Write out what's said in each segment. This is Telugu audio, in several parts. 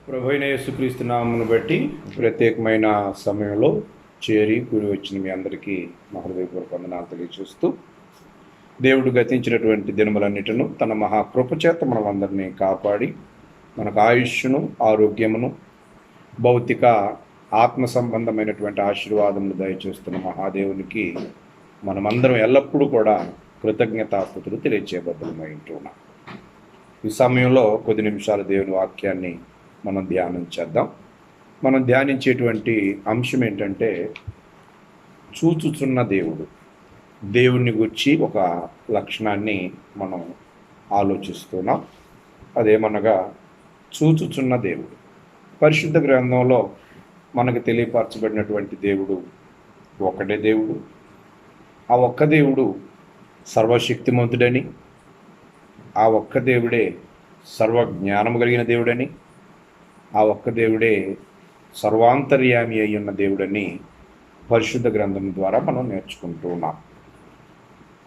ప్రభువైన యేసుక్రీస్తు నామమును బట్టి ప్రత్యేకమైన సమయంలో చేరి కూడి వచ్చిన మీ అందరికీ మా హృదయపూర్వక వందనాలు తెలియజేస్తూ దేవుడు గతించినటువంటి దినములన్నిటిను తన మహాకృపచేత మనమందరినీ కాపాడి మనకు ఆయుష్ను ఆరోగ్యమును భౌతిక ఆత్మ సంబంధమైనటువంటి ఆశీర్వాదములు దయచేస్తున్న మహాదేవునికి మనమందరం ఎల్లప్పుడూ కూడా కృతజ్ఞతాస్తుతులు తెలియచేయబద్ధమై ఉంటున్నాం. ఈ సమయంలో కొద్ది నిమిషాలు దేవుని వాక్యాన్ని మనం ధ్యానం చేద్దాం. మనం ధ్యానించేటువంటి అంశం ఏంటంటే చూచుచున్న దేవుడు. దేవుణ్ణి గురించి ఒక లక్షణాన్ని మనం ఆలోచిస్తున్నాం. అదేమనగా చూచుచున్న దేవుడు. పరిశుద్ధ గ్రంథంలో మనకు తెలియపరచబడినటువంటి దేవుడు ఒకటే దేవుడు. ఆ ఒక్క దేవుడు సర్వశక్తిమంతుడని, ఆ ఒక్క దేవుడే సర్వజ్ఞానము కలిగిన దేవుడని, ఆ ఒక్క దేవుడే సర్వాంతర్యామి అయి ఉన్న దేవుడని పరిశుద్ధ గ్రంథం ద్వారా మనం నేర్చుకుంటూ ఉన్నాం.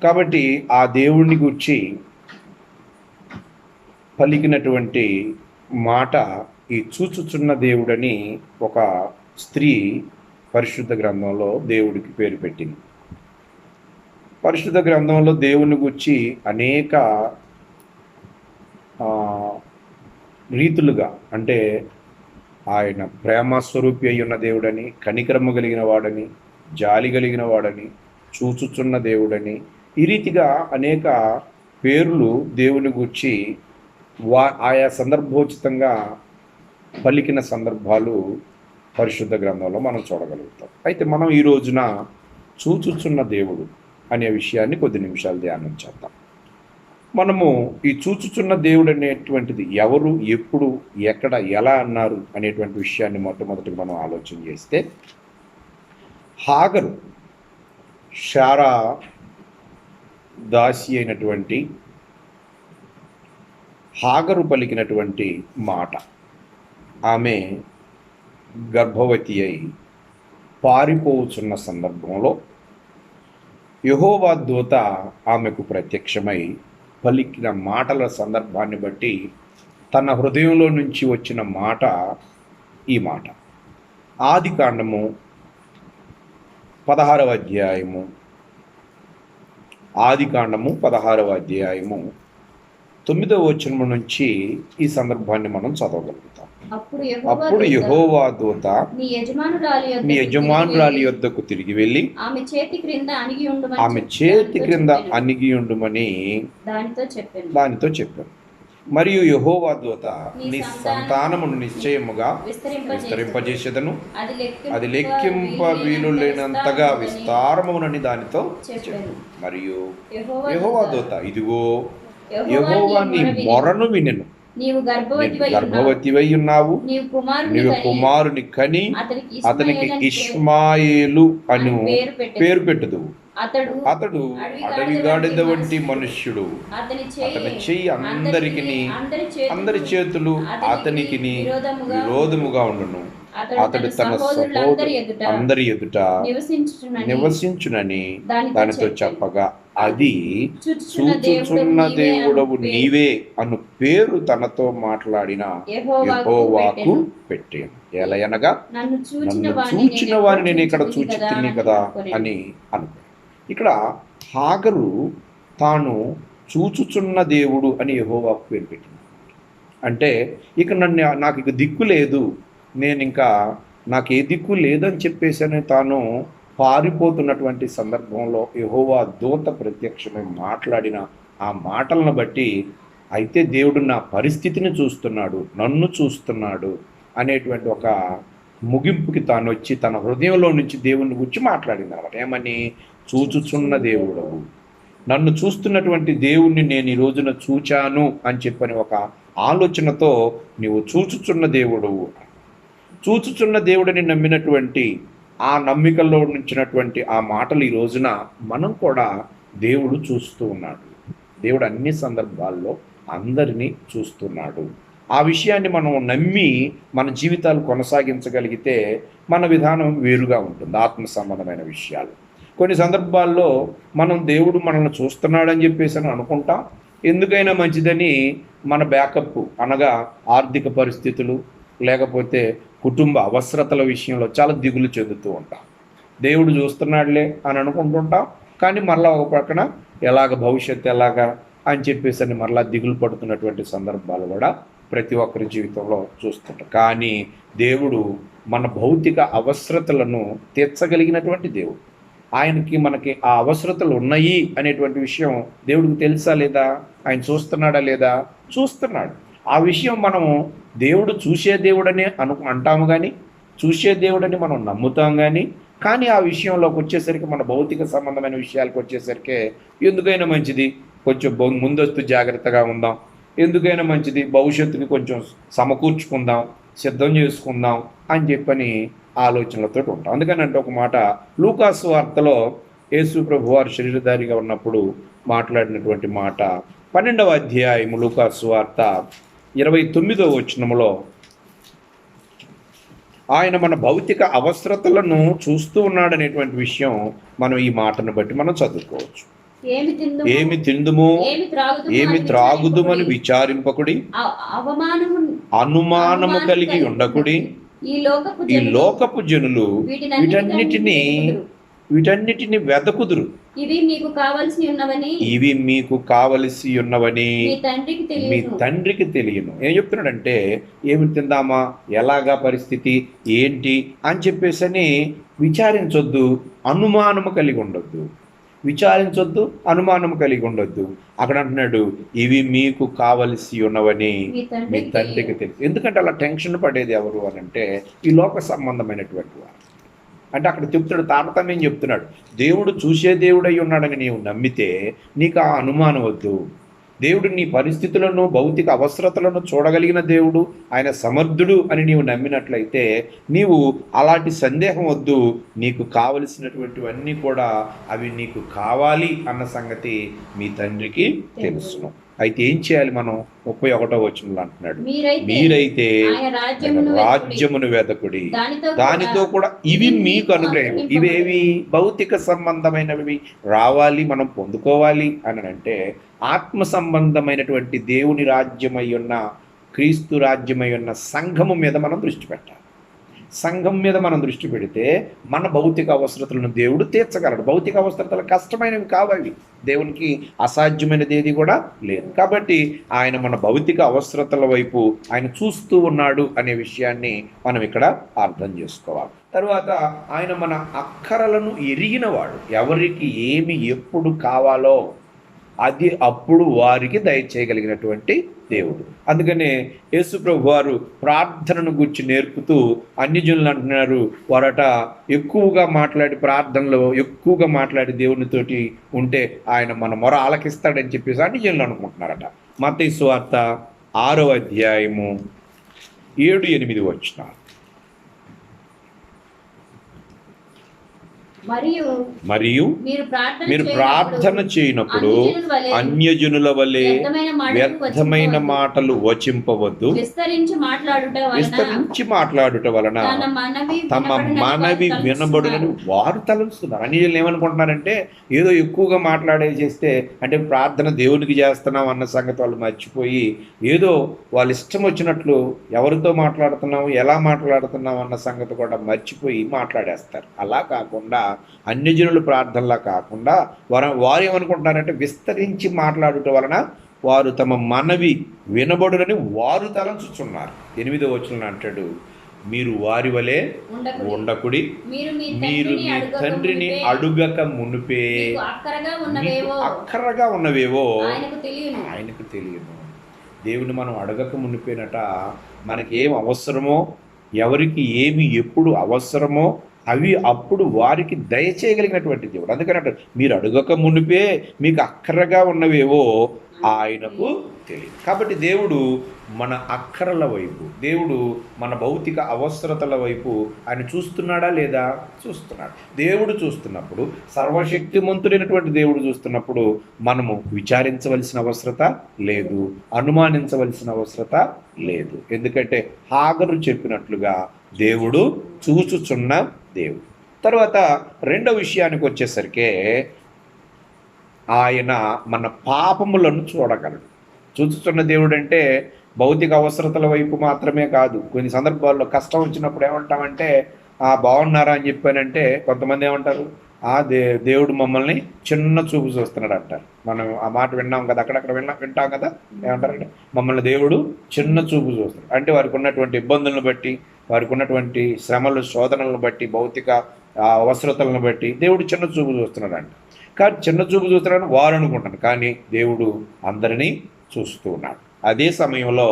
కాబట్టి ఆ దేవుడిని గురించి పలికినటువంటి మాట ఈ చూచుచున్న దేవుడని ఒక స్త్రీ పరిశుద్ధ గ్రంథంలో దేవుడికి పేరు పెట్టింది. పరిశుద్ధ గ్రంథంలో దేవుని గురించి అనేక రీతులుగా, అంటే ఆయన ప్రేమ స్వరూపి అయి ఉన్న దేవుడని, కనికరము కలిగిన వాడని, జాలి కలిగిన వాడని, చూచుచున్న దేవుడని, ఈ రీతిగా అనేక పేర్లు దేవుని గూర్చి ఆయా సందర్భోచితంగా పలికిన సందర్భాలు పరిశుద్ధ గ్రంథంలో మనం చూడగలుగుతాం. అయితే మనం ఈ రోజున చూచుచున్న దేవుడు అనే విషయాన్ని కొద్ది నిమిషాలు ధ్యానం చేద్దాం. మనము ఈ చూచుచున్న దేవుడు అనేటువంటిది ఎవరు, ఎప్పుడు, ఎక్కడ, ఎలా అన్నారు అనేటువంటి విషయాన్ని మొట్టమొదటిగా మనం ఆలోచన చేస్తే, హాగరు శారా దాసి అయినటువంటి హాగరు పలికినటువంటి మాట, ఆమె గర్భవతి అయి పారిపోవచ్చున్న సందర్భంలో యెహోవా దూత ఆమెకు ప్రత్యక్షమై పలికిన మాటల సందర్భాన్ని బట్టి తన హృదయంలో నుంచి వచ్చిన మాట ఈ మాట. ఆదికాండము 16వ అధ్యాయము, ఆదికాండము 16వ అధ్యాయము 9వ వచనం నుంచి ఈ సందర్భాన్ని మనం చదవగలుగుతాం. అప్పుడు యెహోవా దూత నీ యజమానురాలి యొద్దకు తిరిగి వెళ్ళి ఆమె చేతి క్రింద అణిగి ఉండుమని దానితో చెప్పాను. మరియు యెహోవా దూత నీ సంతానమును నిశ్చయముగా విస్తరింపజేసేదను, అది లెక్కింప వీలు లేనంతగా విస్తారమునని దానితో చెప్పాను. మరియు యెహోవా దూత, ఇదిగో యెహోవా నీ మొరను వినెను, నీవు గర్భవతివై ఉన్నావు, నీవు కుమారుని కని అతనికి ఇష్మాయేలు అని పేరు పెట్టుదువు. అతడు అడవిగాడిద వంటి మనుష్యుడు, అతని చెయ్యి అందరి చేతులు అతనికి విరోధముగా ఉండును. అతడు తన అందరి ఎదుట నివసించునని దానితో చెప్పగా, అది చూచుచున్న దేవుడవు నీవే అను పేరు తనతో మాట్లాడిన యెహోవాకు పెట్టాను. ఎలయనగా నన్ను చూచిన వారిని నేను ఇక్కడ చూచుతున్నా కదా అని అనుకో. ఇక్కడ హాగరు తాను చూచుచున్న దేవుడు అని యెహోవాకు పేరు పెట్టింది. అంటే ఇక నాకు ఇక దిక్కు లేదు, నాకు ఏ దిక్కు లేదని చెప్పేసి తాను పారిపోతున్నటువంటి సందర్భంలో యెహోవా దూత ప్రత్యక్షమై మాట్లాడిన ఆ మాటలను బట్టి, అయితే దేవుడు నా పరిస్థితిని చూస్తున్నాడు, నన్ను చూస్తున్నాడు అనేటువంటి ఒక ముగింపుకి తాను వచ్చి తన హృదయంలో నుంచి దేవుని గురించి మాట్లాడింది అనమాట. ఏమని? చూచుచున్న దేవుడవు, నన్ను చూస్తున్నటువంటి దేవుణ్ణి నేను ఈ రోజున చూచాను అని చెప్పని ఒక ఆలోచనతో నీవు చూచుచున్న దేవుడవు. చూచుచున్న దేవుడిని నమ్మినటువంటి ఆ నమ్మికల్లో ఉంచినటువంటి ఆ మాటలు ఈ రోజున మనం కూడా దేవుడు చూస్తూ ఉన్నాడు. దేవుడు అన్ని సందర్భాల్లో అందరినీ చూస్తున్నాడు. ఆ విషయాన్ని మనం నమ్మి మన జీవితాలు కొనసాగించగలిగితే మన విధానం వేరుగా ఉంటుంది. ఆత్మ సంబంధమైన విషయాలు కొన్ని సందర్భాల్లో మనం దేవుడు మనల్ని చూస్తున్నాడని చెప్పేసి అనుకుంటాం. ఎందుకైనా మంచిదని మన బ్యాకప్ అనగా ఆర్థిక పరిస్థితులు, లేకపోతే కుటుంబ అవసరతల విషయంలో చాలా దిగులు చెందుతూ ఉంటాం. దేవుడు చూస్తున్నాడులే అని అనుకుంటుంటాం, కానీ మరలా ఒక పక్కన భవిష్యత్తు ఎలాగా అని చెప్పేసి అని మరలా దిగులు పడుతున్నటువంటి సందర్భాలు కూడా ప్రతి ఒక్కరి జీవితంలో చూస్తుంటాం. కానీ దేవుడు మన భౌతిక అవసరతలను తీర్చగలిగినటువంటి దేవుడు. ఆయనకి మనకి ఆ అవసరతలు ఉన్నాయి అనేటువంటి విషయం దేవుడికి తెలుసా లేదా? ఆయన చూస్తున్నాడా లేదా? చూస్తున్నాడు. ఆ విషయం మనము దేవుడు చూసే దేవుడని అంటాము, కానీ చూసే దేవుడని మనం నమ్ముతాం, కానీ ఆ విషయంలోకి వచ్చేసరికి మన భౌతిక సంబంధమైన విషయాలకు వచ్చేసరికి ఎందుకైనా మంచిది కొంచెం ముందస్తు జాగ్రత్తగా ఉందాం, ఎందుకైనా మంచిది భవిష్యత్తుని కొంచెం సమకూర్చుకుందాం, సిద్ధం చేసుకుందాం అని చెప్పని ఆలోచనలతో ఉంటాం. అందుకని అంటే ఒక మాట లూకాసు వార్తలో యేసు ప్రభు వారు శరీరధారిగా ఉన్నప్పుడు మాట్లాడినటువంటి మాట 12వ అధ్యాయము లూకాసు వార్త 29వ వచనములో ఆయన మన భౌతిక అవసరతలను చూస్తూ ఉన్నాడనేటువంటి విషయం మనం ఈ మాటను బట్టి మనం చదువుకోవచ్చు. ఏమి తిందుము ఏమి త్రాగుదుమని విచారింపకుడి, అనుమానము కలిగి ఉండకుడి. ఈ లోకపు జనులు వీటన్నిటిని వెదకుదురు, ఇవి మీకు కావలసి ఉన్నవని మీ తండ్రికి తెలియను. ఏం చెప్తున్నాడంటే ఏమి తిందామా, ఎలాగా పరిస్థితి ఏంటి అని చెప్పేసి విచారించొద్దు, అనుమానము కలిగి ఉండొద్దు. విచారించొద్దు, అనుమానము కలిగి ఉండొద్దు. అక్కడ అంటున్నాడు ఇవి మీకు కావలసి ఉన్నవని మీ తండ్రికి తెలుసు. ఎందుకంటే అలా టెన్షన్ పడేది ఎవరు అని అంటే ఈ లోక సంబంధమైనటువంటి వారు. అంటే అక్కడ చెప్తాడు, తారతమ్యం చెప్తున్నాడు. దేవుడు చూసే దేవుడై ఉన్నాడని నీవు నమ్మితే నీకు ఆ అనుమానం వద్దు. దేవుడు నీ పరిస్థితులను భౌతిక అవసరతలను చూడగలిగిన దేవుడు, ఆయన సమర్థుడు అని నీవు నమ్మినట్లయితే నీవు అలాంటి సందేహం వద్దు. నీకు కావలసినటువంటివన్నీ కూడా అవి నీకు కావాలి అన్న సంగతి మీ తండ్రికి తెలుసును. అయితే ఏం చేయాలి మనం? 31వ వచనంలో అంటున్నాడు, మీరైతే రాజ్యమును వెదకుడి, దానితో కూడా ఇవి మీకు అనుగ్రహం. ఇవేవి భౌతిక సంబంధమైనవి రావాలి, మనం పొందుకోవాలి అని అంటే ఆత్మ సంబంధమైనటువంటి దేవుని రాజ్యమై ఉన్న, క్రీస్తు రాజ్యమై ఉన్న సంఘము మీద మనం దృష్టి పెట్టాలి. సంఘం మీద మనం దృష్టి పెడితే మన భౌతిక అవసరతలను దేవుడు తీర్చగలడు. భౌతిక అవసరతలు కష్టమైనవి కావాలి, దేవునికి అసాధ్యమైనది ఏది కూడా లేదు. కాబట్టి ఆయన మన భౌతిక అవసరతల వైపు ఆయన చూస్తూ ఉన్నాడు అనే విషయాన్ని మనం ఇక్కడ అర్థం చేసుకోవాలి. తర్వాత ఆయన మన అక్కరలను ఎరిగినవాడు. ఎవరికి ఏమి ఎప్పుడు కావాలో అది అప్పుడు వారికి దయచేయగలిగినటువంటి దేవుడు. అందుకనే యేసుప్రభు వారు ప్రార్థనను గురించి నేర్పుతూ అన్యజనులు అంటున్నారు, వారట ఎక్కువగా మాట్లాడి ప్రార్థనలో ఎక్కువగా మాట్లాడి దేవునితోటి ఉంటే ఆయన మన మొర ఆలకిస్తాడని చెప్పేసి అన్యజనులు అనుకుంటున్నారట. మత్తయి సువార్త 6వ అధ్యాయము 7-8 వచనాలు. మరియు మీరు ప్రార్థన చేయనప్పుడు అన్యజనుల వలె వ్యర్థమైన మాటలు వచింపవద్దు, విస్తరించి మాట్లాడుట వలన తమ మనవి వినబడులని వారు తలంచుతున్నారు. అన్యజనులు ఏమనుకుంటున్నారంటే ఏదో ఎక్కువగా చేస్తే అంటే ప్రార్థన దేవునికి చేస్తున్నాం అన్న సంగతి వాళ్ళు మర్చిపోయి ఏదో వాళ్ళ ఇష్టం వచ్చినట్లు ఎవరితో మాట్లాడుతున్నాం, ఎలా మాట్లాడుతున్నాం అన్న సంగతి కూడా మర్చిపోయి మాట్లాడేస్తారు. అలా కాకుండా అన్యజనుల ప్రార్థనలా కాకుండా వారు ఏమనుకుంటున్నారంటే విస్తరించి మాట్లాడుట వలన వారు తమ మనవి వినబడులని వారు తలంచుచున్నారు. 8వ వచనంలో అంటాడు, మీరు వారి వలె ఉండకుడి, మీరు మీ తండ్రిని అడుగక మునిపే అక్కరగా ఉన్నవేవో ఆయనకు తెలియను. దేవుని మనం అడగక మునిపేనట మనకి ఏం అవసరమో, ఎవరికి ఏమి ఎప్పుడు అవసరమో అవి అప్పుడు వారికి దయచేయగలిగినటువంటి దేవుడు. అందుకని మీరు అడగక మునిపే మీకు అక్కరగా ఉన్నవేవో ఆయనకు తెలియదు. కాబట్టి దేవుడు మన అక్కరల వైపు, దేవుడు మన భౌతిక అవసరతల వైపు ఆయన చూస్తున్నాడా లేదా? చూస్తున్నాడు. దేవుడు చూస్తున్నప్పుడు, సర్వశక్తిమంతుడైనటువంటి దేవుడు చూస్తున్నప్పుడు మనము విచారించవలసిన అవసరత లేదు, అనుమానించవలసిన అవసరత లేదు. ఎందుకంటే హాగరు చెప్పినట్లుగా దేవుడు చూచుచున్న దేవుడు. తర్వాత రెండవ విషయానికి వచ్చేసరికి ఆయన మన పాపములను చూడగలడు. చూచుతున్న దేవుడు అంటే భౌతిక అవసరతల వైపు మాత్రమే కాదు. కొన్ని సందర్భాల్లో కష్టం వచ్చినప్పుడు ఏమంటామంటే బాగున్నారా అని చెప్పానంటే కొంతమంది ఏమంటారు, దేవుడు మమ్మల్ని చిన్న చూపు చూస్తున్నాడు అంటారు. మనం ఆ మాట విన్నాం కదా, అక్కడక్కడ వింటాం కదా. ఏమంటారంటే మమ్మల్ని దేవుడు చిన్న చూపు చూస్తున్నాడు అంటే వారికి ఉన్నటువంటి ఇబ్బందులను బట్టి, వారికి ఉన్నటువంటి శ్రమలు శోధనలను బట్టి, భౌతిక అవసరతలను బట్టి దేవుడు చిన్న చూపు చూస్తున్నాడు అంట. కానీ చిన్న చూపు చూస్తున్నాడని వారు అనుకుంటారు, కానీ దేవుడు అందరినీ చూస్తూ ఉన్నాడు. అదే సమయంలో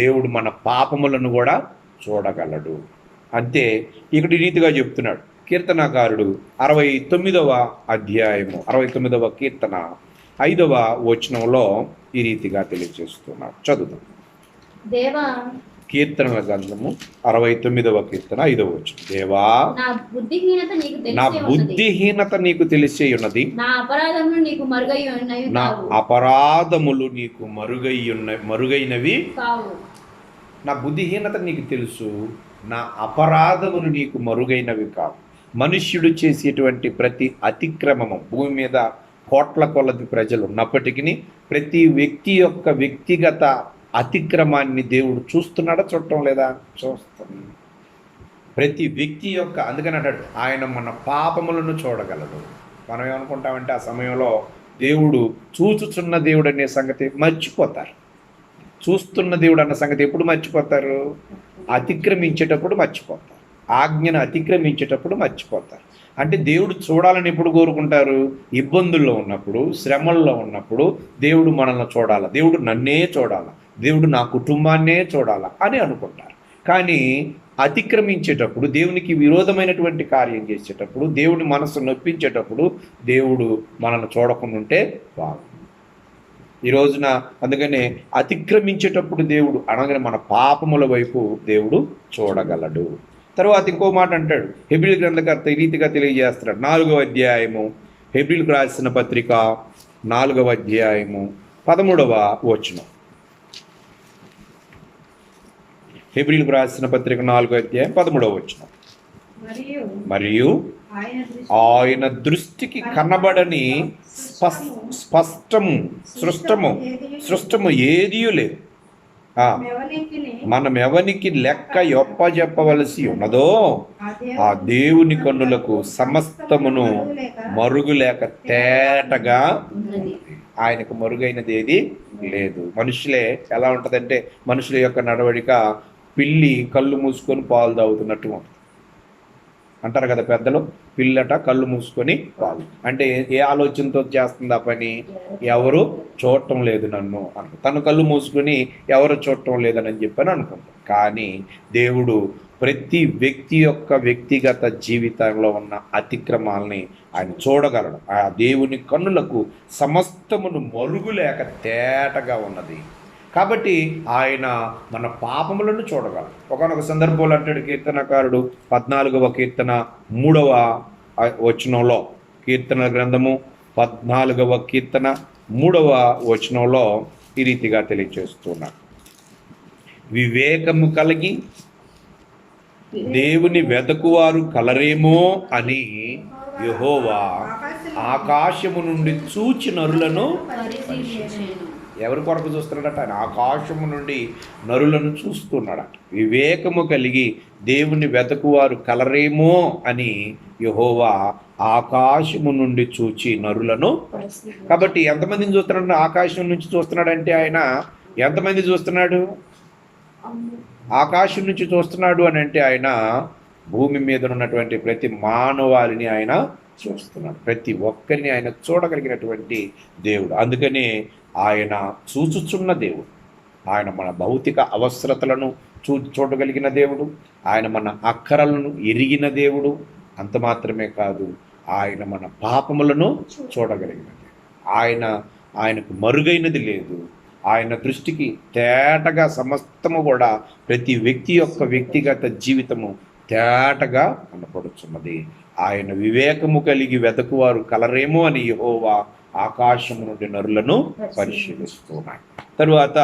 దేవుడు మన పాపములను కూడా చూడగలడు. అంతే ఇక్కడ ఈ రీతిగా చెప్తున్నాడు కీర్తనాకారుడు 69వ అధ్యాయము 69వ కీర్తన 5వ వచనంలో ఈ రీతిగా తెలియజేస్తున్నాడు. చదువుతాం. దేవా, కీర్తనల గ్రంథము 69వ కీర్తన 5వ వచనం. దేవా, నా బుద్ధిహీనత నీకు తెలిసే ఉన్నది, నా అపరాధములు నీకు మరుగైనవి కావు. నా బుద్ధిహీనత నీకు తెలుసు, నా అపరాధములు నీకు మరుగైనవి కావు. మనుష్యుడు చేసేటువంటి ప్రతి అతిక్రమము, భూమి మీద కోట్ల కొలది ప్రజలు ఉన్నప్పటికీ ప్రతి వ్యక్తి యొక్క వ్యక్తిగత అతిక్రమాన్ని దేవుడు చూస్తున్నాడా, చూడటం లేదా? చూస్తున్నాడు. ప్రతి వ్యక్తి యొక్క, అందుకని అంటాడు ఆయన మన పాపములను చూడగలడు. మనం ఏమనుకుంటామంటే ఆ సమయంలో దేవుడు చూచుచున్న దేవుడు అనే సంగతి మర్చిపోతారు. చూస్తున్న దేవుడు అన్న సంగతి ఎప్పుడు మర్చిపోతారు? అతిక్రమించేటప్పుడు మర్చిపోతారు. ఆజ్ఞను అతిక్రమించేటప్పుడు మర్చిపోతారు. అంటే దేవుడు చూడాలని ఎప్పుడు కోరుకుంటారు? ఇబ్బందుల్లో ఉన్నప్పుడు, శ్రమల్లో ఉన్నప్పుడు దేవుడు మనల్ని చూడాలా, దేవుడు నన్నే చూడాలా, దేవుడు నా కుటుంబాన్నే చూడాలా అని అనుకుంటారు. కానీ అతిక్రమించేటప్పుడు, దేవునికి విరోధమైనటువంటి కార్యం చేసేటప్పుడు, దేవుని మనసు నొప్పించేటప్పుడు దేవుడు మనల్ని చూడకుండా ఉంటే బాగుంది. ఈ రోజున అందుకనే అతిక్రమించేటప్పుడు దేవుడు అనగానే మన పాపముల వైపు దేవుడు చూడగలడు. తర్వాత ఇంకో మాట అంటాడు, హెబ్రీయుల గ్రంథకర్త ఈ రీతిగా తెలియజేస్తున్నాడు. 4వ అధ్యాయము, హెబ్రీయులకు రాసిన పత్రిక 4వ అధ్యాయము 13వ వచనం. హెబ్రీయులకు రాసిన పత్రిక 4వ అధ్యాయం 13వ వచనం. మరియు ఆయన దృష్టికి కనబడని సృష్టము ఏదియూ లేదు. మనం ఎవనికి లెక్క చెప్పవలసి ఉన్నదో ఆ దేవుని కన్నులకు సమస్తమును మరుగులేక తేటగా ఆయనకు మరుగైనది ఏది లేదు. మనుషులే ఎలా ఉంటుందంటే, మనుషుల యొక్క నడవడిక పిల్లి కళ్ళు మూసుకొని పాలు తాగుతున్నట్టు ఉంటుంది అంటారు కదా పెద్దలు. పిల్లట కళ్ళు మూసుకొని పాలు అంటే ఏ ఆలోచనతో చేస్తుంది ఆ పని? ఎవరు చూడటం లేదు నన్ను అనుకో, తను కళ్ళు మూసుకొని ఎవరు చూడటం లేదని చెప్పని అనుకుంటాం. కానీ దేవుడు ప్రతి వ్యక్తి యొక్క వ్యక్తిగత జీవితంలో ఉన్న అతిక్రమాలని ఆయన చూడగలడు. ఆ దేవుని కన్నులకు సమస్తమును మరుగులేక తేటగా ఉన్నది. కాబట్టి ఆయన మన పాపములను చూడగలడు. ఒకనొక సందర్భంలో అంటాడు కీర్తనకారుడు 14వ కీర్తన 3వ వచనంలో, కీర్తన గ్రంథము 14వ కీర్తన 3వ వచనంలో ఈ రీతిగా తెలియజేస్తున్నాడు. వివేకము కలిగి దేవుని వెదకువారు కలరేమో అని యెహోవా ఆకాశము నుండి చూచి నరులను ఎవరి కొరకు చూస్తున్నాడట? ఆయన ఆకాశము నుండి నరులను చూస్తున్నాడట. వివేకము కలిగి దేవుని వెతకువారు కలరేమో అని యెహోవా ఆకాశము నుండి చూచి నరులను. కాబట్టి ఎంతమందిని చూస్తున్నాడు? ఆకాశం నుంచి చూస్తున్నాడంటే ఆయన ఎంతమంది చూస్తున్నాడు? ఆకాశం నుంచి చూస్తున్నాడు అని అంటే ఆయన భూమి మీద ఉన్నటువంటి ప్రతి మానవాళిని ఆయన చూస్తున్నాడు. ప్రతి ఒక్కరిని ఆయన చూడగలిగినటువంటి దేవుడు. అందుకనే ఆయన చూచుచున్న దేవుడు. ఆయన మన భౌతిక అవసరతలను చూడగలిగిన దేవుడు. ఆయన మన అక్కరలను ఎరిగిన దేవుడు. అంత మాత్రమే కాదు, ఆయన మన పాపములను చూడగలిగిన దేవుడు. ఆయనకు మరుగైనది లేదు. ఆయన దృష్టికి తేటగా సమస్తము కూడా ప్రతి వ్యక్తి యొక్క వ్యక్తిగత జీవితము తేటగా కనపడుచున్నది. ఆయన వివేకము కలిగి వెతకువారు కలరేమో అని యెహోవా ఆకాశము నుండి నరులను పరిశీలిస్తున్నాడు. తరువాత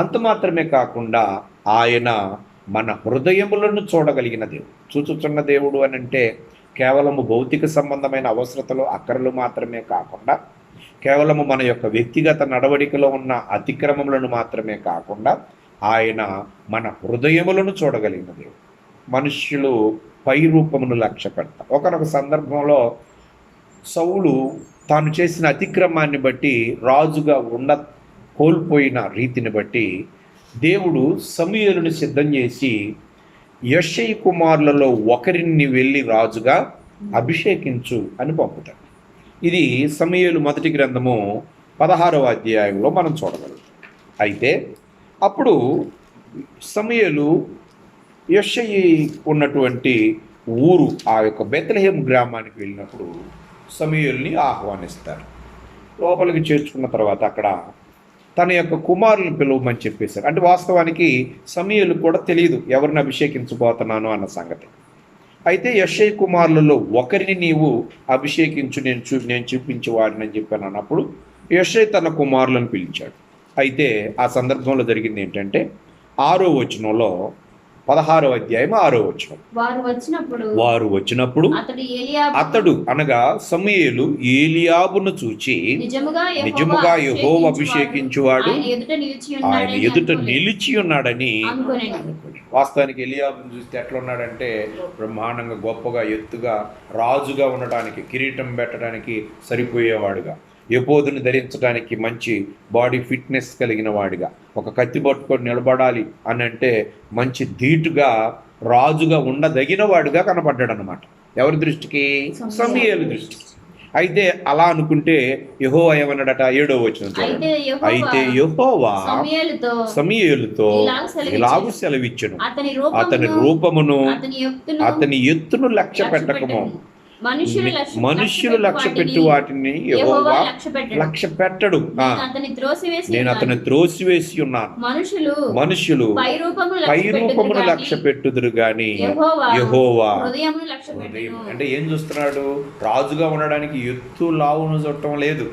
అంత మాత్రమే కాకుండా ఆయన మన హృదయములను చూడగలిగిన దేవుడు. చూచుచున్న దేవుడు అని అంటే కేవలము భౌతిక సంబంధమైన అవసరతలు అక్కరలు మాత్రమే కాకుండా, కేవలము మన యొక్క వ్యక్తిగత నడవడికలో ఉన్న అతిక్రమములను మాత్రమే కాకుండా, ఆయన మన హృదయములను చూడగలిగిన దేవుడు. మనుష్యులు పై రూపమును లక్ష్య పెడతారు. ఒకనొక సందర్భంలో సౌలు తాను చేసిన అతిక్రమాన్ని బట్టి రాజుగా కోల్పోయిన రీతిని బట్టి దేవుడు సమూయేలును సిద్ధం చేసి యెష్షయి కుమారులలో ఒకరిని వెళ్ళి రాజుగా అభిషేకించు అని పంపుతాడు. ఇది సమూయేలు మొదటి గ్రంథము 16వ అధ్యాయంలో మనం చూడగలం. అయితే అప్పుడు సమూయేలు యెష్షయి ఉన్నటువంటి ఊరు ఆ యొక్క బెత్లెహేము గ్రామానికి వెళ్ళినప్పుడు సమూయేలుని ఆహ్వానిస్తారు. లోపలికి చేర్చుకున్న తర్వాత అక్కడ తన యొక్క కుమారులను పిలువమని చెప్పేశారు. అంటే వాస్తవానికి సమూయేలు కూడా తెలియదు ఎవరిని అభిషేకించబోతున్నాను అన్న సంగతి. అయితే యెష్షయి కుమారులలో ఒకరిని నీవు అభిషేకించు, నేను చూపించేవాడిని అని చెప్పాను అన్నప్పుడు యెష్షయి తన కుమారులను పిలిచాడు. అయితే ఆ సందర్భంలో జరిగింది ఏంటంటే 6వ వచనంలో 16వ అధ్యాయం 6వ వచనం, వారు వచ్చినప్పుడు అతడు అనగా సమూయేలు ఏలియాబును చూచి నిజముగా యెహోవా అభిషేకించువాడు ఆయన ఎదుట నిలిచి ఉన్నాడని అనుకుని. వాస్తవానికి ఎలియాబును చూస్తే ఎట్లా ఉన్నాడంటే బ్రహ్మాండంగా గొప్పగా ఎత్తుగా రాజుగా ఉండడానికి, కిరీటం పెట్టడానికి సరిపోయేవాడుగా, ఎపోదుని ధరించడానికి మంచి బాడీ ఫిట్నెస్ కలిగిన వాడిగా, ఒక కత్తి పట్టుకొని నిలబడాలి అని అంటే మంచి ధీటుగా రాజుగా ఉండదగిన వాడిగా కనపడ్డాడు అనమాట. ఎవరి దృష్టికి? సమూయేలు దృష్టికి. అయితే అలా అనుకుంటే యెహోవా ఏమన్నాడట? 7వ వచనం, అయితే యెహోవా సమూయేలుతో ఇలాగు సెలవిచ్చెను, అతని రూపమును అతని ఎత్తును లక్ష్య పెట్టకము, మనుష్యులు లక్ష్య పెట్టు వాటిని యెహోవా లక్ష్య పెట్టడు, నేను అతన్ని త్రోసివేసి ఉన్నాను. మనుషులు పై రూపమును లక్ష్య పెట్టుదురు గాని యెహోవా హృదయం. అంటే ఏం చూస్తున్నాడు? రాజుగా ఉండడానికి ఎత్తు లావును చూడటం లేదు,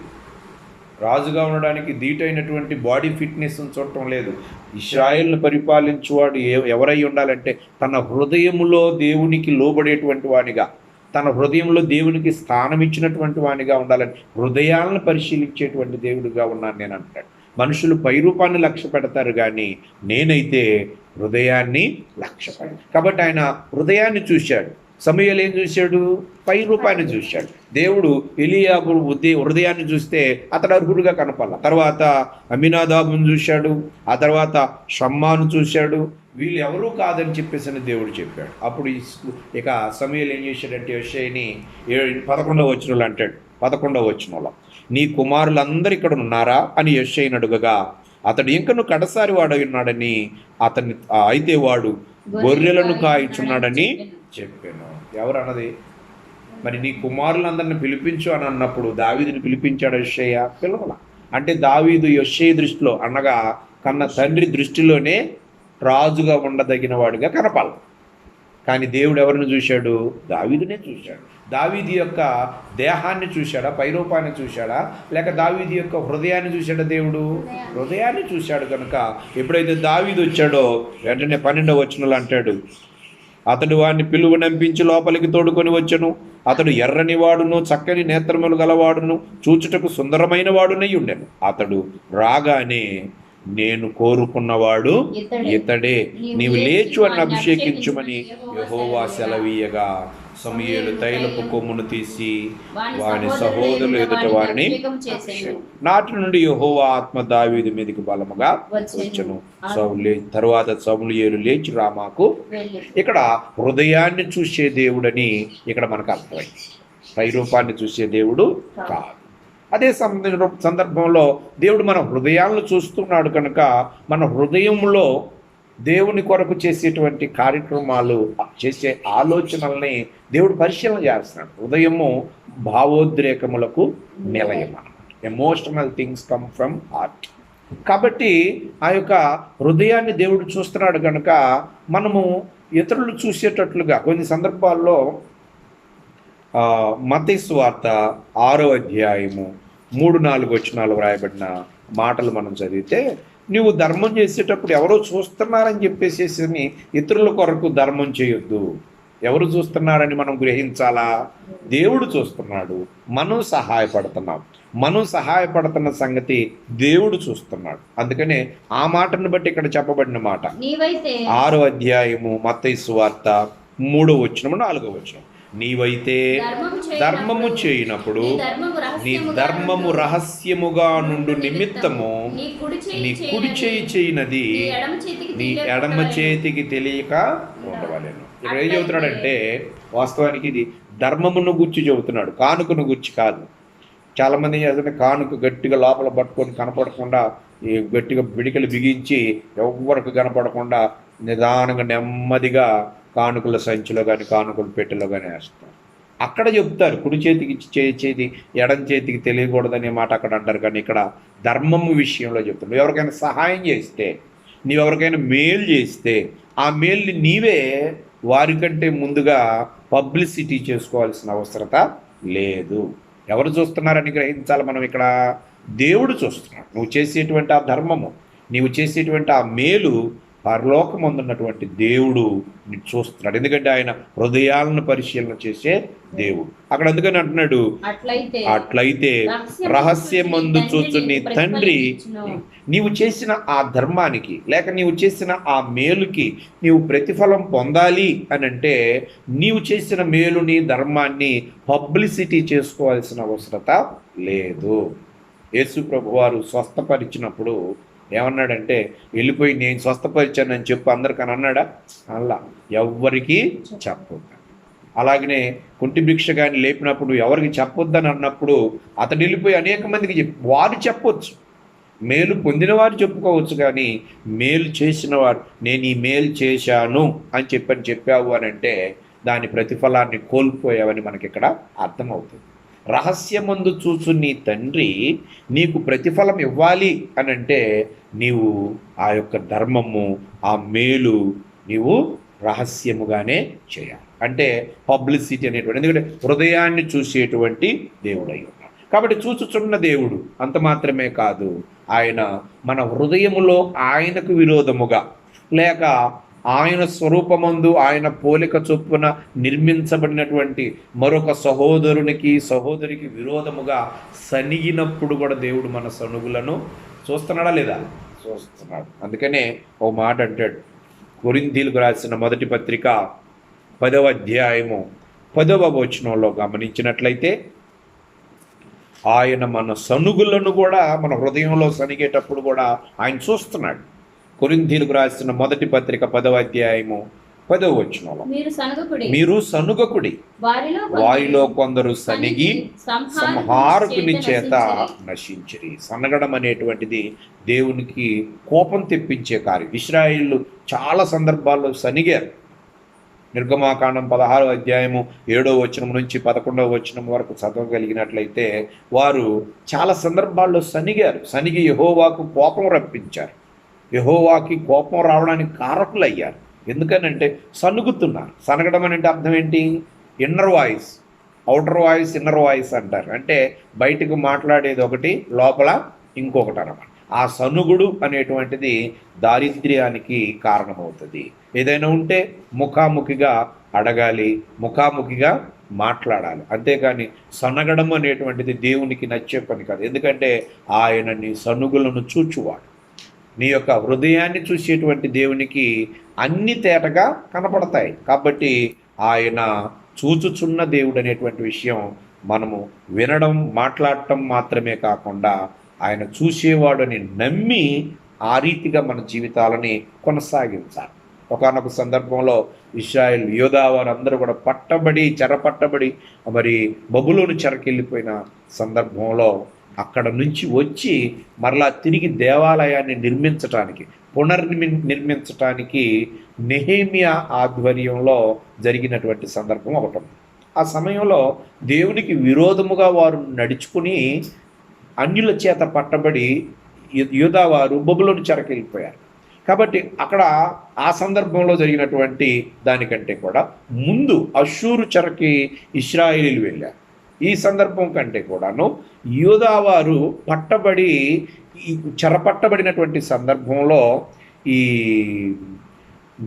రాజుగా ఉండడానికి ధీటైనటువంటి బాడీ ఫిట్నెస్ చూడటం లేదు. ఇశ్రాయేలును పరిపాలించువాడు ఎవరై ఉండాలంటే తన హృదయములో దేవునికి లోబడేటువంటి వాడిగా, తన హృదయంలో దేవునికి స్థానం ఇచ్చినటువంటి వాడిగా ఉండాలని హృదయాలను పరిశీలించేటువంటి దేవుడిగా ఉన్నాను నేను అంటాడు. మనుషులు పై రూపాన్ని లక్ష్య పెడతారు కానీ నేనైతే హృదయాన్ని లక్ష్య పెడతాను. కాబట్టి ఆయన హృదయాన్ని చూశాడు. సమూయేలు ఏం చూశాడు? పై రూపాన్ని చూశాడు. దేవుడు ఎలీయాబు హృదయాన్ని చూస్తే అతడు అర్హుడుగా కనపడాల. తర్వాత అమినాదాబును చూశాడు, ఆ తర్వాత షమ్మాను చూశాడు. వీళ్ళు ఎవరూ కాదని చెప్పేసి దేవుడు చెప్పాడు. అప్పుడు ఇక సమూయేలు ఏం చేశాడంటే యెష్షయిని 11వ వచనంలో అంటాడు, 11వ వచనంలో, నీ కుమారులందరూ ఇక్కడ ఉన్నారా అని యెష్షయిని అడుగగా అతడు ఇంకను కడసారి వాడై ఉన్నాడని అతన్ని, అయితే వాడు గొర్రెలను కాయిచున్నాడని చెప్పాను. ఎవరు అన్నది? మరి నీ కుమారులందరిని పిలిపించు అని అన్నప్పుడు దావీదుని పిలిపించాడు యెష్షయి? పిలవల. అంటే దావీదు యెష్షయి దృష్టిలో అనగా కన్న తండ్రి దృష్టిలోనే రాజుగా ఉండదగిన వాడిగా కనపాలి. కానీ దేవుడు ఎవరిని చూశాడు? దావీదునే చూశాడు. దావీదు యొక్క దేహాన్ని చూశాడా? పైరూపాన్ని చూశాడా? లేక దావీదు యొక్క హృదయాన్ని చూశాడా? దేవుడు హృదయాన్ని చూశాడు. కనుక ఎప్పుడైతే దావీదు వచ్చాడో వెంటనే 12వ వచనంలో అంటాడు, అతడు వాడిని పిలువనంపించి లోపలికి తోడుకొని వచ్చెను. అతడు ఎర్రని వాడును, చక్కని నేత్రములు గలవాడును, చూచుటకు సుందరమైన వాడునై ఉండెను. అతడు రాగానే నేను కోరుకున్నవాడు ఇతడే, నీవు లేచు అని అభిషేకించుమని యెహోవా సెలవీయగా సమూయేలు తైలపు కొమ్మును తీసి వాని సహోదరులు ఎదుట వారిని నాటి నుండి యెహోవా ఆత్మ దావీదు మీదకి బలముగా వచ్చెను. తరువాత సమూయేలు లేచి రామాకు. ఇక్కడ హృదయాన్ని చూసే దేవుడని ఇక్కడ మనకు అర్థమైంది, పై రూపాన్ని చూసే దేవుడు కాదు. అదే సందర్భంలో దేవుడు మన హృదయాలను చూస్తున్నాడు కనుక మన హృదయంలో దేవుని కొరకు చేసేటువంటి కార్యక్రమాలు, చేసే ఆలోచనల్ని దేవుడు పరిశీలన చేస్తున్నాడు. హృదయము భావోద్రేకములకు నిలయం అన్నమాట. Emotional things come from heart. కాబట్టి ఆ యొక్క హృదయాన్ని దేవుడు చూస్తున్నాడు కనుక మనము ఇతరులు చూసేటట్లుగా కొన్ని సందర్భాల్లో మత్తయి సువార్త 6వ అధ్యాయము 3-4 వచనాలు వ్రాయబడిన మాటలు మనం చదివితే, నువ్వు ధర్మం చేసేటప్పుడు ఎవరో చూస్తున్నారని చెప్పేసి ఇతరుల కొరకు ధర్మం చేయొద్దు. ఎవరు చూస్తున్నారని మనం గ్రహించాలా? దేవుడు చూస్తున్నాడు, మనం సహాయపడుతున్నాం. మనం సహాయపడుతున్న సంగతి దేవుడు చూస్తున్నాడు. అందుకనే ఆ మాటను బట్టి ఇక్కడ చెప్పబడిన మాట నీవైతే 6వ అధ్యాయము మత్తయి సువార్త 3వ వచనము 4వ వచనం, నీవైతే ధర్మము చేయనప్పుడు నీ ధర్మము రహస్యముగా నుండు నిమిత్తము నీ కుడి చేయి చేయనది నీ ఎడమ చేతికి తెలియక ఉండవలెను. ఇక్కడ ఏం చెబుతున్నాడంటే వాస్తవానికి ఇది ధర్మమును గుర్చి చెబుతున్నాడు, కానుకను గుర్చి కాదు. చాలామంది ఏం చేస్తుంటే కానుక గట్టిగా లోపల పట్టుకొని కనపడకుండా ఈ గట్టిగా పిడికలు బిగించి ఎవ్వరికి కనపడకుండా నిదానంగా నెమ్మదిగా కానుకల సంచిలో కానీ కానుకల పెట్టెలో కానీ వేస్తారు. అక్కడ చెప్తారు కుడి చేతికి చేతి ఎడం చేతికి తెలియకూడదనే మాట అక్కడ అంటారు. కానీ ఇక్కడ ధర్మము విషయంలో చెప్తున్నారు. ఎవరికైనా సహాయం చేస్తే, నీవెవరికైనా మేలు చేస్తే ఆ మేల్ని నీవే వారికంటే ముందుగా పబ్లిసిటీ చేసుకోవాల్సిన అవసరత లేదు. ఎవరు చూస్తున్నారని గ్రహించాలి మనం ఇక్కడ? దేవుడు చూస్తున్నాడు. నువ్వు చేసేటువంటి ఆ ధర్మము, నీవు చేసేటువంటి ఆ మేలు పరలోకమందున్నటువంటి దేవుడు నీకు చూస్తున్నాడు. ఎందుకంటే ఆయన హృదయాలను పరిశీలన చేసే దేవుడు. అక్కడ అందుకని అంటున్నాడు, అట్లయితే రహస్యమందు చూచు నీ తండ్రి నీవు చేసిన ఆ ధర్మానికి లేక నీవు చేసిన ఆ మేలుకి నీవు ప్రతిఫలం పొందాలి అని అంటే నీవు చేసిన మేలుని ధర్మాన్ని పబ్లిసిటీ చేసుకోవాల్సిన అవసరత లేదు. యేసు ప్రభు వారు స్వస్థపరిచినప్పుడు ఏమన్నాడంటే, వెళ్ళిపోయి నేను స్వస్థపరిచానని చెప్పు అందరికని అన్నాడా? అలా ఎవ్వరికి చెప్పొద్దు. అలాగనే కుంటి భిక్ష కానీ లేపినప్పుడు ఎవరికి చెప్పొద్దని అన్నప్పుడు అతడు వెళ్ళిపోయి అనేక మందికి వారు చెప్పొచ్చు, మేలు పొందిన వారు చెప్పుకోవచ్చు. కానీ మేలు చేసిన వారు నేను ఈ మేలు చేశాను అని చెప్పావు అని అంటే దాని ప్రతిఫలాన్ని కోల్పోయావని మనకి ఇక్కడ అర్థమవుతుంది. రహస్యమందు చూచు నీ తండ్రి నీకు ప్రతిఫలం ఇవ్వాలి అని అంటే నీవు ఆ యొక్క ధర్మము ఆ మేలు నీవు రహస్యముగానే చేయాలి. అంటే పబ్లిసిటీ అనేటువంటి, ఎందుకంటే హృదయాన్ని చూసేటువంటి దేవుడు అయి ఉన్నాడు. కాబట్టి చూచుచున్న దేవుడు అంత మాత్రమే కాదు, ఆయన మన హృదయములో ఆయనకు విరోధముగా లేక ఆయన స్వరూపమందు ఆయన పోలిక చొప్పున నిర్మించబడినటువంటి మరొక సహోదరికి విరోధముగా సనిగినప్పుడు కూడా దేవుడు మన సనుగులను చూస్తున్నాడా లేదా? చూస్తున్నాడు. అందుకనే ఓ మాట అంటాడు, కొరింథీయులకు రాసిన మొదటి పత్రిక 10వ అధ్యాయము 10వ వచనంలో గమనించినట్లయితే ఆయన మన సనుగులను కూడా మన హృదయంలో సనిగేటప్పుడు కూడా ఆయన చూస్తున్నాడు. కొరింథీయులకు రాసిన మొదటి పత్రిక 10వ అధ్యాయము 10వ వచనంలో మీరు సనుగకుడి, వారిలో కొందరు సనిగి సంహారకుని చేత నశించిరి. సనగడం అనేటువంటిది దేవునికి కోపం తెప్పించే కార్యం. ఇశ్రాయేలు చాలా సందర్భాల్లో సనిగారు. నిర్గమాకాండం 16వ అధ్యాయము 7వ వచనం నుంచి 11వ వచనం వరకు చదవగలిగినట్లయితే వారు చాలా సందర్భాల్లో సనిగారు. సనిగి యెహోవాకు కోపం రప్పించారు. యెహోవాకి కోపం రావడానికి కారకులయ్యారు. ఎందుకనంటే సనుగుతున్నారు. సనగడం అంటే అర్థం ఏంటి? Inner voice, outer voice, inner voice అంటారు. అంటే బయటకు మాట్లాడేది ఒకటి, లోపల ఇంకొకటి అన్నమాట. ఆ సనుగుడు అనేటువంటిది దారిద్ర్యానికి కారణమవుతుంది. ఏదైనా ఉంటే ముఖాముఖిగా అడగాలి, ముఖాముఖిగా మాట్లాడాలి. అంతేకాని సనగడం అనేటువంటిది దేవునికి నచ్చే పని కాదు. ఎందుకంటే ఆయన నీ సనుగులను చూచువాడు. నీ యొక్క హృదయాన్ని చూసేటువంటి దేవునికి అన్ని తేటగా కనపడతాయి. కాబట్టి ఆయన చూచుచున్న దేవుడు అనేటువంటి విషయం మనము వినడం, మాట్లాడటం మాత్రమే కాకుండా ఆయన చూసేవాడని నమ్మి ఆ రీతిగా మన జీవితాలని కొనసాగించాలి. ఒకానొక సందర్భంలో ఇశ్రాయేల్ యోధా వారందరూ కూడా చెరపట్టబడి మరి బబులోను చెరకెళ్ళిపోయిన సందర్భంలో అక్కడ నుంచి వచ్చి మరలా తిరిగి దేవాలయాన్ని నిర్మించటానికి నెహెమియా ఆధ్వర్యంలో జరిగినటువంటి సందర్భం ఒకటి. ఆ సమయంలో దేవునికి విరోధముగా వారు నడుచుకుని అన్యుల చేత పట్టబడి యూదా వారు బబులోను చెరకెళ్ళిపోయారు. కాబట్టి అక్కడ ఆ సందర్భంలో జరిగినటువంటి దానికంటే కూడా ముందు అష్షూరు చెరకి ఇశ్రాయేలీలు వెళ్ళారు. ఈ సందర్భం కంటే కూడాను యూదా వారు చెరపట్టబడినటువంటి సందర్భంలో ఈ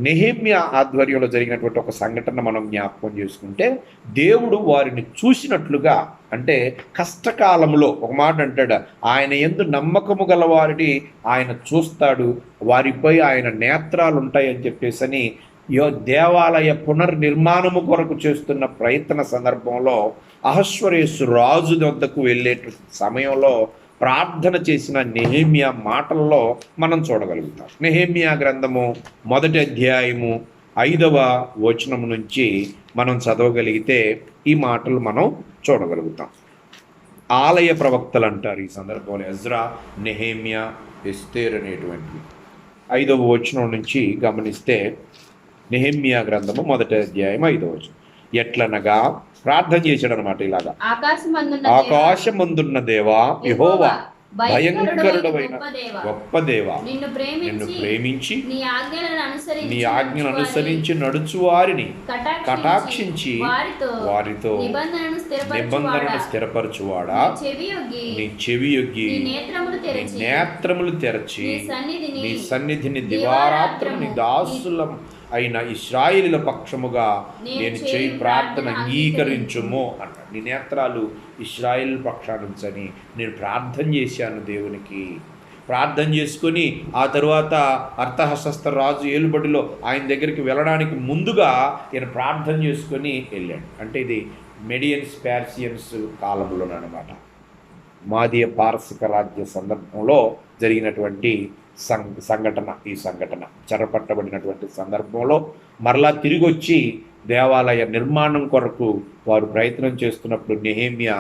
నెహెమ్యా ఆధ్వర్యంలో జరిగినటువంటి ఒక సంఘటన మనం జ్ఞాపకం చేసుకుంటే, దేవుడు వారిని చూసినట్లుగా, అంటే కష్టకాలంలో ఒక మాట అంటాడు, ఆయన యందు నమ్మకము గల వారిని ఆయన చూస్తాడు, వారిపై ఆయన నేత్రాలు ఉంటాయని చెప్పేసి దేవాలయ పునర్నిర్మాణము కొరకు చేస్తున్న ప్రయత్న సందర్భంలో అహశ్వరేసు రాజు వద్దకు వెళ్ళే సమయంలో ప్రార్థన చేసిన నెహెమ్యా మాటల్లో మనం చూడగలుగుతాం. నెహెమ్యా గ్రంథము 1వ అధ్యాయము 5వ వచనం నుంచి మనం చదవగలిగితే ఈ మాటలు మనం చూడగలుగుతాం. ఆలయ ప్రవక్తలు అంటారు ఈ సందర్భంలో ఎజ్రా, నెహెమ్యా, ఎస్తేర్ అనేటువంటి. 5వ వచనం నుంచి గమనిస్తే నెహెమ్యా గ్రంథము 1వ అధ్యాయం 5వ వచనం. ఎట్లనగా ప్రార్థన చేశాడు అనమాట ఇలాగా, ఆకాశమందున్న దేవా యెహోవా, భయంకరుడైన గొప్ప దేవా, నిన్ను ప్రేమించి నీ ఆజ్ఞలను అనుసరించి నడుచు వారిని కటాక్షించి వారితో నిబంధనను స్థిరపరచువాడా, నీ చెవి యొగ్గి నీ నేత్రములు తెరచి నీ సన్నిధిని దివారాత్రము నీ దాసులం అయిన ఇశ్రాయేలీల పక్షముగా నేను చేయి ప్రార్థన అంగీకరించుము అన్నాడు. నీ నేత్రాలు ఇశ్రాయేల్ పక్షానుంచని నేను ప్రార్థన చేశాను దేవునికి. ప్రార్థన చేసుకొని ఆ తరువాత అర్థహస్త రాజు ఏలుబడిలో ఆయన దగ్గరికి వెళ్ళడానికి ముందుగా ఈయన ప్రార్థన చేసుకొని వెళ్ళాడు. అంటే ఇది మెడియన్స్ పార్సియన్స్ కాలంలోనమాట, మాదీయ పారసిక రాజ్య సందర్భంలో జరిగినటువంటి సంఘటన. ఈ సంఘటన చెరపట్టబడినటువంటి సందర్భంలో మరలా తిరిగి వచ్చి దేవాలయ నిర్మాణం కొరకు వారు ప్రయత్నం చేస్తున్నప్పుడు నెహెమ్యా,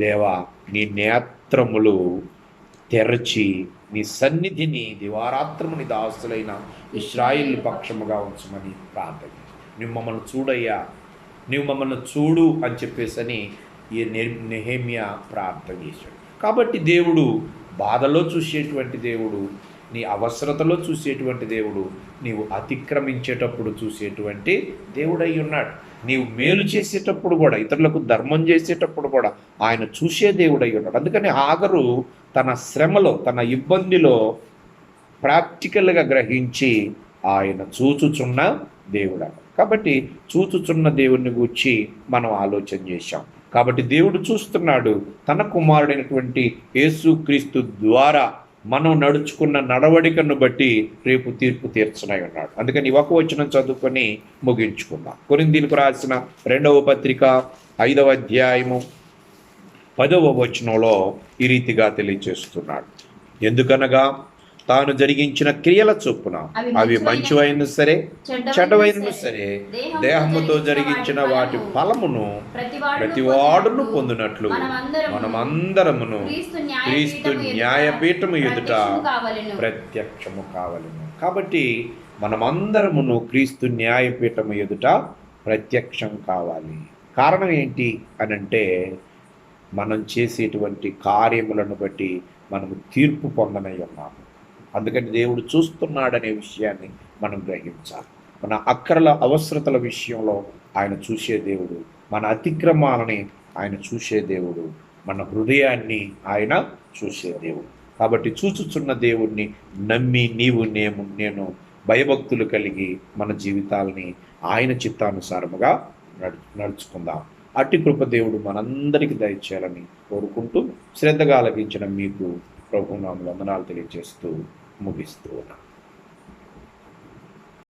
దేవా నీ నేత్రములు తెరచి నీ సన్నిధిని దివారాత్రము నీ దాసులైన ఇశ్రాయేలు పక్షముగా ఉంచమని ప్రార్థన. నువ్వు మమ్మల్ని చూడయ్యా, నువ్వు మమ్మల్ని చూడు అని చెప్పేసి ఈ నెహెమ్యా ప్రార్థన చేశాడు. కాబట్టి దేవుడు బాధలో చూసేటువంటి దేవుడు, నీ అవసరతలో చూసేటువంటి దేవుడు, నీవు అతిక్రమించేటప్పుడు చూసేటువంటి దేవుడై ఉన్నాడు. నీవు మేలు చేసేటప్పుడు కూడా, ఇతరులకు ధర్మం చేసేటప్పుడు కూడా ఆయన చూసే దేవుడై ఉన్నాడు. అందుకని హాగరు తన శ్రమలో, తన ఇబ్బందిలో ప్రాక్టికల్గా గ్రహించి ఆయన చూచుచున్న దేవుడు. కాబట్టి చూచుచున్న దేవుడిని గూర్చి మనం ఆలోచన చేశాం. కాబట్టి దేవుడు చూస్తున్నాడు. తన కుమారుడైనటువంటి యేసుక్రీస్తు ద్వారా మనం నడుచుకున్న నడవడికను బట్టి రేపు తీర్పు తీర్చనై ఉన్నాడు. అందుకని ఒక వచనం చదువుకొని ముగించుకుందాం. కొరింథీయులకు రాసిన 2వ పత్రిక 5వ అధ్యాయము 10వ వచనంలో ఈ రీతిగా తెలియజేస్తున్నాడు. ఎందుకనగా తాను జరిగించిన క్రియల చొప్పున అవి మంచివైన సరే చెడ్డవైన సరే దేహముతో జరిగించిన వాటి ఫలమును ప్రతివాడును పొందినట్లు మనమందరమును క్రీస్తు న్యాయపీఠము ఎదుట ప్రత్యక్షము కావలెను. కాబట్టి మనమందరమును క్రీస్తు న్యాయపీఠము ఎదుట ప్రత్యక్షం కావాలి. కారణం ఏంటి అనంటే, మనం చేసేటువంటి కార్యములను బట్టి మనము తీర్పు పొందనై ఉన్నాము. అందుకని దేవుడు చూస్తున్నాడనే విషయాన్ని మనం గ్రహించాలి. మన అక్కరల అవసరతల విషయంలో ఆయన చూసే దేవుడు, మన అతిక్రమాలని ఆయన చూసే దేవుడు, మన హృదయాన్ని ఆయన చూసే దేవుడు. కాబట్టి చూచుచున్న దేవుణ్ణి నమ్మి నీవు నేను భయభక్తులు కలిగి మన జీవితాలని ఆయన చిత్తానుసారముగా నడుచుకుందాం. అట్టి కృప దేవుడు మనందరికీ దయచేయాలని కోరుకుంటూ శ్రద్ధగా ఆలకించిన మీకు ప్రభునామములో వందనాలు తెలియజేస్తూ ముగిస్తూ ఉన్నాను.